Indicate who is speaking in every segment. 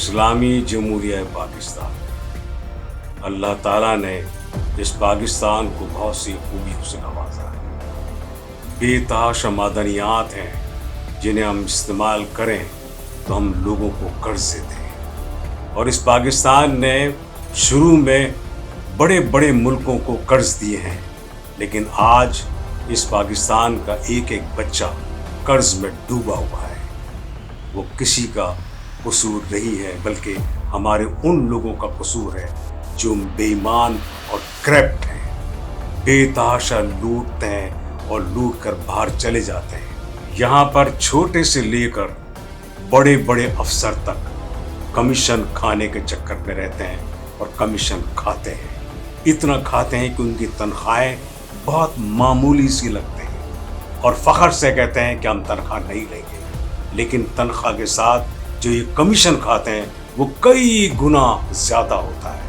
Speaker 1: इस्लामी जमहूरिया पाकिस्तान, अल्लाह ताला ने इस पाकिस्तान को बहुत सी खूबियों से नवाजा है। बेतहाशा मादनियात हैं जिन्हें हम इस्तेमाल करें तो हम लोगों को कर्ज देते हैं। और इस पाकिस्तान ने शुरू में बड़े बड़े मुल्कों को कर्ज दिए हैं, लेकिन आज इस पाकिस्तान का एक एक बच्चा कर्ज में डूबा हुआ है। वो किसी का कसूर नहीं है, बल्कि हमारे उन लोगों का कसूर है जो बेईमान और करप्ट हैं, बेतहाशा लूटते हैं और लूट कर बाहर चले जाते हैं। यहाँ पर छोटे से लेकर बड़े बड़े अफसर तक कमीशन खाने के चक्कर में रहते हैं और कमीशन खाते हैं। इतना खाते हैं कि उनकी तनख्वाहें बहुत मामूली सी लगते हैं और फ़ख्र से कहते हैं कि हम तनख्वाह नहीं लेंगे, लेकिन तनख्वाह के साथ जो ये कमीशन खाते हैं वो कई गुना ज़्यादा होता है।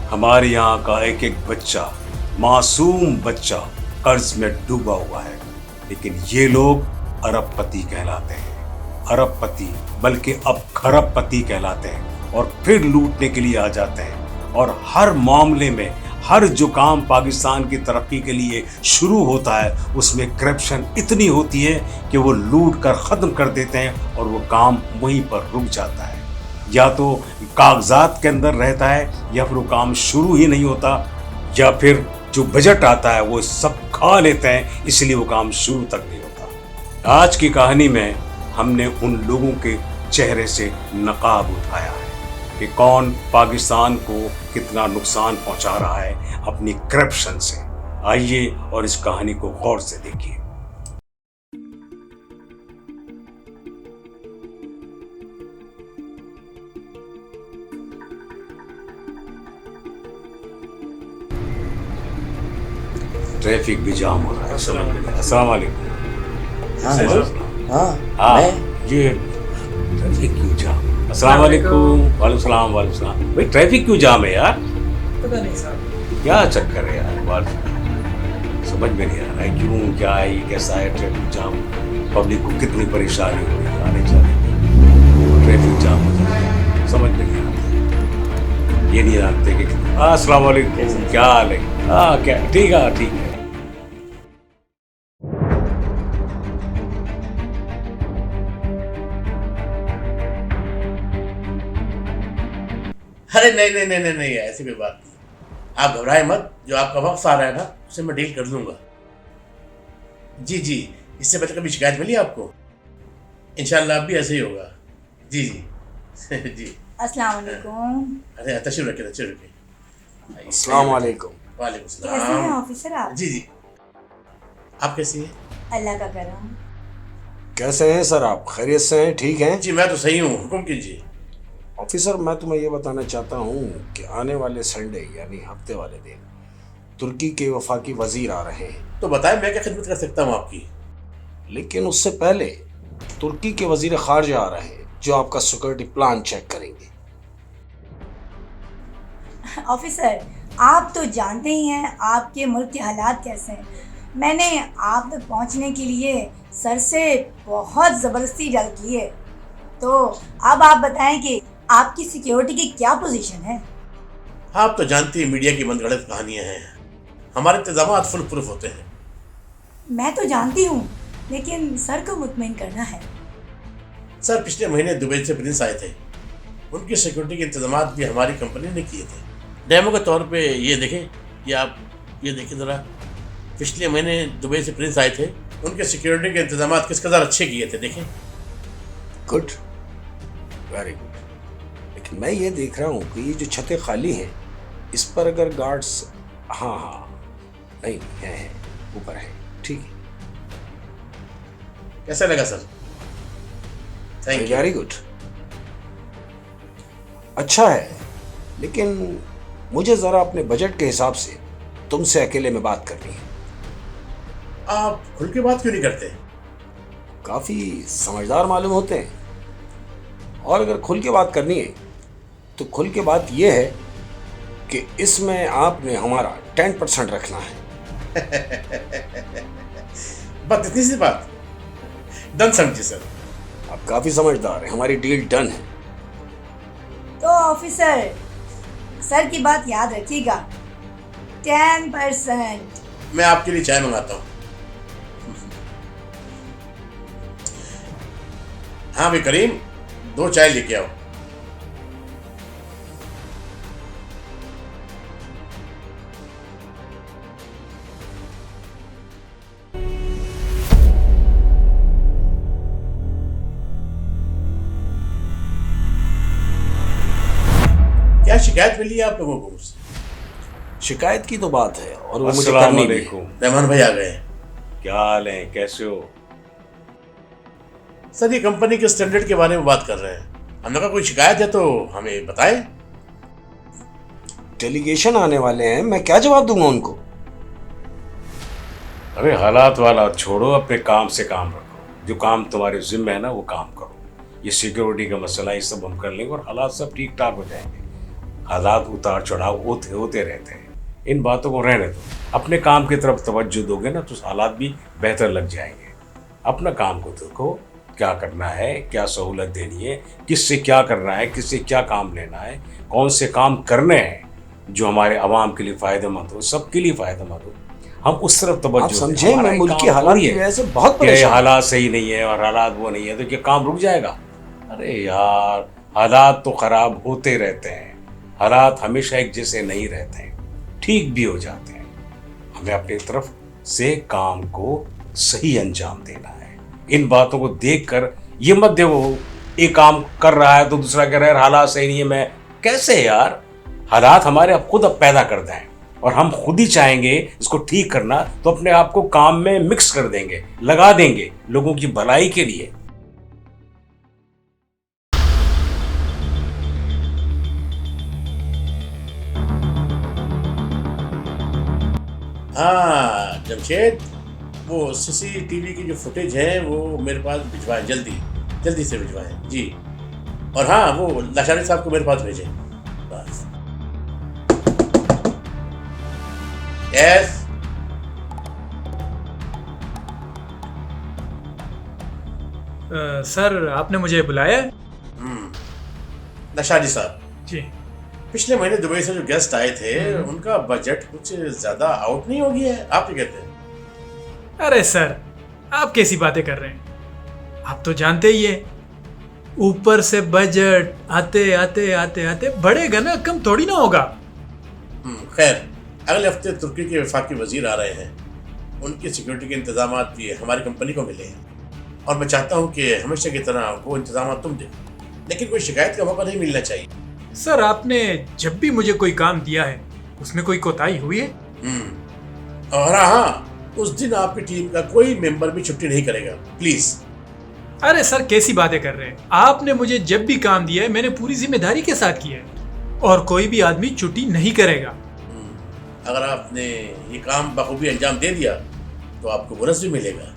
Speaker 1: हमारे यहाँ का एक एक बच्चा, मासूम बच्चा कर्ज में डूबा हुआ है, लेकिन ये लोग अरबपति कहलाते हैं। अरबपति बल्कि अब खरबपति कहलाते हैं और फिर लूटने के लिए आ जाते हैं। और हर मामले में हर जो काम पाकिस्तान की तरक्की के लिए शुरू होता है उसमें करप्शन इतनी होती है कि वो लूट कर ख़त्म कर देते हैं और वो काम वहीं पर रुक जाता है। या तो कागजात के अंदर रहता है या फिर वो काम शुरू ही नहीं होता, या फिर जो बजट आता है वो सब खा लेते हैं, इसलिए वो काम शुरू तक नहीं होता। आज की कहानी में हमने उन लोगों के चेहरे से नकाब उठाया है कि कौन पाकिस्तान को कितना नुकसान पहुंचा रहा है अपनी करप्शन से। आइए और इस कहानी को गौर से देखिए। ट्रैफिक भी जाम हो रहा है। अस्सलाम वालेकुम। हाँ, ये ट्रैफिक क्यों जाम? अस्सलाम वालेकुम। वालेकुम सलाम। वालेकुम सलाम। भाई ट्रैफिक क्यों जाम है यार?
Speaker 2: पता नहीं साहब,
Speaker 1: क्या चक्कर है यार? समझ में नहीं आ रहा है क्यों, क्या है, ये कैसा है ट्रैफिक जाम? पब्लिक को कितनी परेशानी हो रही है आने जाने में, ट्रैफिक जाम हो जाता है, समझ में नहीं आता। ये नहीं जानते कि अस्सलाम वालेकुम, क्या हाल है? हाँ क्या, ठीक है, ठीक है।
Speaker 2: अरे नहीं नहीं नहीं नहीं नहीं, ऐसी कोई बात नहीं। आप घबराए मत, जो आपका वक्त आ रहा है ना उसे मैं डील कर लूँगा। जी जी, इससे पहले कभी शिकायत मिली आपको? इंशाल्लाह अब भी ऐसे ही होगा। जी जी जी।
Speaker 3: अस्सलाम वालेकुम।
Speaker 2: अरे तशरीफ रखिए, तशरीफ रखिए।
Speaker 1: अस्सलाम वालेकुम।
Speaker 2: वालेकुम
Speaker 3: कैसे हैं
Speaker 2: सलाम।
Speaker 3: ऑफिसर आप?
Speaker 2: जी जी, आप कैसी हैं?
Speaker 3: अल्लाह का करम।
Speaker 4: कैसे हैं सर आप? खैरियत से हैं? ठीक हैं?
Speaker 2: जी मैं तो सही हूँ, हुक्म कीजिए।
Speaker 4: ऑफिसर, मैं तुम्हें ये बताना चाहता हूँ कि आने वाले संडे यानी हफ्ते वाले दिन तुर्की के वफाकी वजीर आ रहे हैं।
Speaker 2: तो बताएं मैं क्या खिदमत कर सकता हूँ आपकी?
Speaker 4: लेकिन उससे पहले तुर्की के वजीर खारजा आ रहे हैं जो आपका सिक्योरिटी प्लान चेक करेंगे।
Speaker 3: ऑफिसर, आप तो जानते ही हैं आपके मुल्क के हालात कैसे हैं। मैंने आप तक पहुंचने के लिए सर से बहुत ज़बरदस्ती जल्द की है, तो अब आप बताएं कि आपकी सिक्योरिटी की क्या पोजीशन है?
Speaker 2: हाँ, आप तो जानती हैं मीडिया की मनगढ़ंत कहानियाँ हैं। हमारे इंतजाम फुल प्रूफ होते हैं।
Speaker 3: मैं तो जानती हूँ, लेकिन सर को मुतमईन करना है।
Speaker 2: सर पिछले महीने दुबई से प्रिंस आए थे, उनकी सिक्योरिटी के इंतजाम भी हमारी कंपनी ने किए थे। डेमो के तौर पे ये देखें, ये आप ये देखें ज़रा, पिछले महीने दुबई से प्रिंस आए थे, उनके सिक्योरिटी के इंतजाम किस कदर अच्छे किए थे, देखें।
Speaker 4: Good, very good. लेकिन मैं ये देख रहा हूँ कि ये जो छतें खाली हैं इस पर अगर गार्ड्स, हाँ हाँ, नहीं है ऊपर है, ठीक है।
Speaker 2: कैसा लगा sir? Thank you.
Speaker 4: Very good, अच्छा है। लेकिन मुझे ज़रा अपने बजट के हिसाब से तुमसे अकेले में बात करनी है।
Speaker 2: आप खुल के बात क्यों नहीं करते?
Speaker 4: काफ़ी समझदार मालूम होते हैं, और अगर खुल के बात करनी है तो खुल के बात यह है कि इसमें आपने हमारा 10% रखना है।
Speaker 2: बस इतनी सी बात, डन समझिए सर।
Speaker 4: आप काफ़ी समझदार हैं, हमारी डील डन है।
Speaker 3: तो ऑफिसर, सर की बात याद रखिएगा, 10%।
Speaker 2: मैं आपके लिए चाय मंगाता हूँ। हाँ भाई करीम, 2 चाय लेके आओ। क्या शिकायत मिली है आप लोगों को मुझसे?
Speaker 4: शिकायत की तो बात है और वो मुझे
Speaker 1: अस्सलाम
Speaker 4: करनी भी है।
Speaker 1: वालेकुम।
Speaker 2: रहमान भाई आ गए हैं।
Speaker 1: क्या हाल है, कैसे हो?
Speaker 2: सर ये कंपनी के स्टैंडर्ड के बारे में बात कर रहे हैं। हमने कहा कोई शिकायत है तो हमें बताएं।
Speaker 4: डेलीगेशन आने वाले हैं, मैं क्या जवाब दूंगा उनको?
Speaker 1: अरे हालात वाला छोड़ो, अपने काम से काम रखो। जो काम तुम्हारे जिम्मे है ना वो काम करो। ये सिक्योरिटी का मसला ये सब हम कर लेंगे और हालात सब ठीक ठाक हो जाएंगे। हालात उतार चढ़ाव होते रहते हैं, इन बातों को रहने दो। अपने काम की तरफ तवज्जो दोगे ना तो हालात भी बेहतर लग जाएंगे। अपना काम को देखो, क्या करना है, क्या सहूलत देनी है, किससे क्या करना है, किससे क्या काम लेना है, कौन से काम करने हैं जो हमारे आवाम के लिए फ़ायदेमंद हो, सबके लिए फ़ायदेमंद हो, हम उस तरफ
Speaker 4: आप
Speaker 1: तवज्जो दें।
Speaker 4: समझे,
Speaker 1: हमारा
Speaker 4: मैं
Speaker 1: एक
Speaker 4: मुल्क के
Speaker 1: काम
Speaker 4: हालात
Speaker 1: थोड़ी
Speaker 4: की
Speaker 1: है
Speaker 4: वजह से बहुत
Speaker 1: कि ये
Speaker 4: परेशान हूं।
Speaker 1: हालात सही नहीं है और हालात वो नहीं है तो क्या काम रुक जाएगा? अरे यार, हालात तो ख़राब होते रहते हैं। हालात हमेशा एक जैसे नहीं रहते हैं, ठीक भी हो जाते हैं। हमें अपनी तरफ से काम को सही अंजाम देना है। इन बातों को देखकर ये मत देखो एक काम कर रहा है तो दूसरा कह रहा है हालात सही नहीं है। मैं कैसे यार, हालात हमारे अब खुद पैदा करते हैं और हम खुद ही चाहेंगे इसको ठीक करना तो अपने आप को काम में मिक्स कर देंगे, लगा देंगे लोगों की भलाई के लिए।
Speaker 2: हाँ जमशेद, वो सीसीटीवी की जो फुटेज है वो मेरे पास भिजवाएं, जल्दी से भिजवाएं जी। और हाँ वो लाशारी साहब को मेरे पास भेजें बस। यस
Speaker 5: सर आपने मुझे बुलाया है?
Speaker 2: लाशारी साहब,
Speaker 5: जी।
Speaker 2: पिछले महीने दुबई से जो गेस्ट आए थे उनका बजट कुछ ज्यादा आउट नहीं हो गया है? आप क्या कहते हैं?
Speaker 5: अरे सर, आप कैसी बातें कर रहे हैं? आप तो जानते ही है, ऊपर से बजट आते आते आते आते बढ़ेगा ना, कम थोड़ी ना होगा।
Speaker 2: खैर, अगले हफ्ते तुर्की के वफाकी वजीर आ रहे हैं। उनकी सिक्योरिटी के इंतजाम भी हमारी कंपनी को मिले हैं और मैं चाहता हूं कि हमेशा की तरह वो इंतजाम तुम दे, लेकिन कोई शिकायत का मौका नहीं मिलना चाहिए।
Speaker 5: सर आपने जब भी मुझे कोई काम दिया है उसमें कोई कोताही हुई है?
Speaker 2: और हाँ, उस दिन आपकी टीम का कोई मेंबर भी छुट्टी नहीं करेगा, प्लीज।
Speaker 5: अरे सर कैसी बातें कर रहे हैं? आपने मुझे जब भी काम दिया है मैंने पूरी जिम्मेदारी के साथ किया है और कोई भी आदमी छुट्टी नहीं करेगा।
Speaker 2: अगर आपने ये काम बखूबी अंजाम दे दिया तो आपको बोनस भी मिलेगा।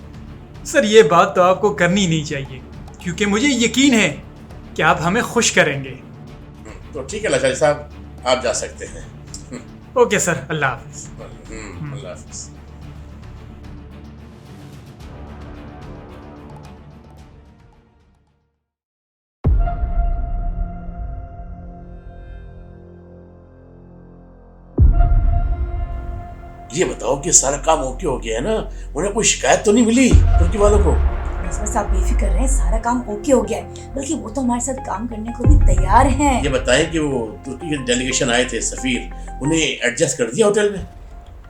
Speaker 5: सर ये बात तो आपको करनी नहीं चाहिए क्योंकि मुझे यकीन है कि आप हमें खुश करेंगे।
Speaker 2: तो ठीक है लाशारी साहब, आप जा सकते हैं।
Speaker 5: ओके सर, अल्लाह हाफिज।
Speaker 2: अल्लाह हाफिज। ये बताओ कि सारा काम ओके हो गया है ना? उन्हें कोई शिकायत तो नहीं मिली तुर्की वालों को?
Speaker 3: बस आप बेफिक्र रहें, सारा काम ओके हो गया है, बल्कि वो तो हमारे साथ काम करने को भी तैयार हैं।
Speaker 2: ये बताएं कि वो तुर्की के डेलीगेशन आए थे सफीर, उन्हें एडजस्ट कर दिया होटल में?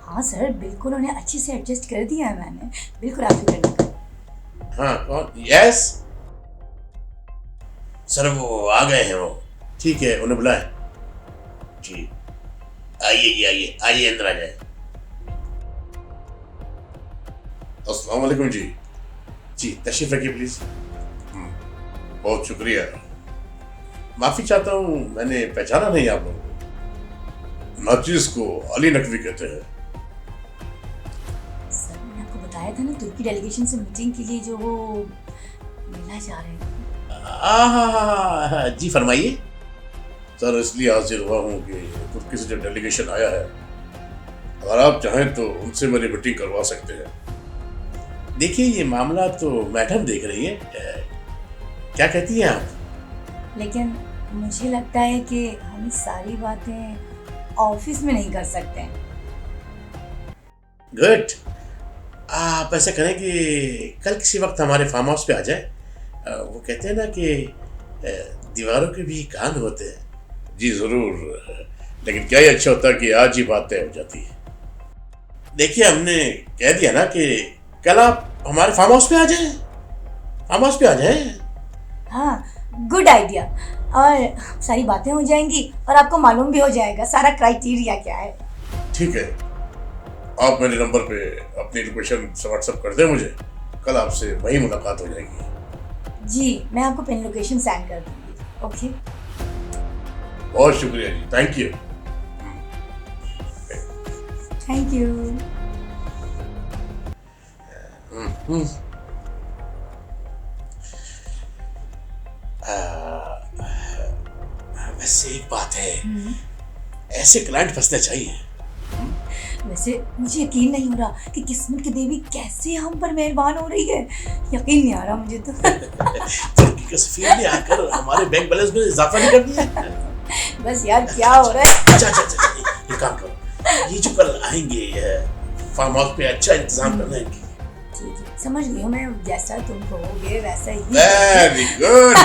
Speaker 3: हाँ सर, बिल्कुल उन्हें अच्छे से एडजस्ट कर दिया है मैंने, बिल्कुल आप फिक्र न करें।
Speaker 2: हाँ कौन? यस सर, वो आ गए हैं। वो ठीक है, उन्हें बुलाएं जी। आइए जी, आइए आइए, अंदर आ जाए। अस्सलाम वालेकुम जी, तशरीफ रखिए प्लीज। बहुत शुक्रिया। माफी चाहता हूँ, मैंने पहचाना नहीं आप लोगों को। नाचिस को अली नकवी कहते हैं।
Speaker 3: सर मैंने आपको बताया था ना, तुर्की डेलीगेशन से मीटिंग के लिए जो वो मिलना चाह रहे हैं।
Speaker 2: जी फरमाइए। सर इसलिए हाजिर हुआ हूँ कि तुर्की से जो डेलीगेशन आया है, अगर आप चाहें तो उनसे मेरी मीटिंग करवा सकते हैं। देखिए ये मामला तो मैडम देख रही है, क्या कहती हैं आप?
Speaker 3: लेकिन मुझे लगता है कि हम सारी बातें ऑफिस में नहीं कर सकते हैं।
Speaker 2: गुड। आप ऐसा करें कि कल किसी वक्त हमारे फार्म हाउस पे आ जाए। वो कहते हैं ना कि दीवारों के भी कान होते हैं।
Speaker 1: जी ज़रूर, लेकिन क्या ही अच्छा होता है कि आज ही बात तय हो जाती है।
Speaker 2: देखिए, हमने कह दिया ना कि कल आप हमारे फार्म हाउस पे आ जाएं। फार्म हाउस पे आ जाएं।
Speaker 3: हाँ, गुड आइडिया। और सारी बातें हो जाएंगी और आपको मालूम भी हो जाएगा सारा क्राइटेरिया क्या है।
Speaker 1: ठीक है, आप मेरे नंबर पे अपनी लोकेशन व्हाट्सएप कर दें मुझे, कल आपसे वही मुलाकात हो जाएगी।
Speaker 3: जी, मैं आपको पिन लोकेशन सेंड कर दूंगी। ओके,
Speaker 1: बहुत शुक्रिया जी, थैंक यू।
Speaker 3: Thank you.
Speaker 2: वैसे एक बात है, ऐसे क्लाइंट फंसने चाहिए।
Speaker 3: वैसे मुझे यकीन नहीं हो रहा कि किस्मत की देवी कैसे हम पर मेहरबान हो रही है। यकीन नहीं आ रहा मुझे तो।
Speaker 2: तुर्की के सफीर ने आकर हमारे बैंक बैलेंस में इजाफा नहीं कर दिया।
Speaker 3: बस यार, क्या हो रहा है?
Speaker 2: अच्छा, ये काम करो, ये जो कल आएंगे फार्म हाउस पे अच्छा इंतजाम करना है इनकी।
Speaker 3: ठीक है, समझ गई हूँ मैं। जैसा तुम कहोगे वैसा ही।
Speaker 1: Very good.